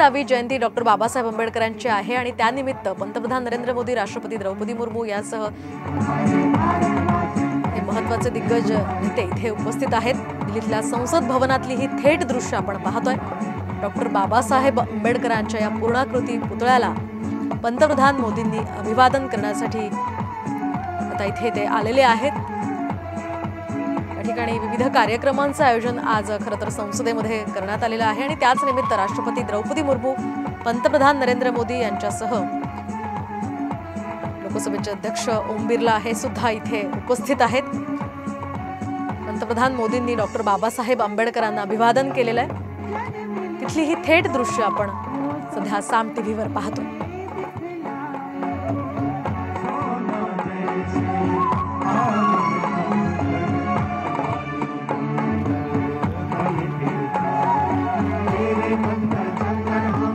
We Jayanti doctor Babasaheb आंबेडकरांची आहे आणि त्यानिमित्त पंतप्रधान नरेंद्र मोदी, राष्ट्रपती द्रौपदी मुर्मू यासह हे महत्त्वाचे दिग्गज नेते इथे उपस्थित आहेत। दिल्लीतल्या संसद भवनातली ही थेट दृश्य आपण पाहतोय। डॉक्टर बाबासाहेब आंबेडकरांच्या या पूर्णाकृती पुतळ्याला पंतप्रधान मोदींनी अभिवादन करण्यासाठी आता इथे ते आलेले आहेत। ठिकाणी विविध कार्यक्रमांचं आयोजन आज खरं तर संसदेमध्ये करण्यात आलेलं आहे आणि त्याच निमित्त राष्ट्रपती द्रौपदी मुर्मू, पंतप्रधान नरेंद्र मोदी यांच्यासह लोकसभेचे अध्यक्ष ओम बिर्ला हे सुद्धा इथे उपस्थित आहेत। पंतप्रधान मोदींनी डॉक्टर बाबासाहेब आंबेडकरांना अभिवादन केलेलं आहे। तिथली ही थेट दृश्य आपण सध्या साम टीव्हीवर पाहतोय।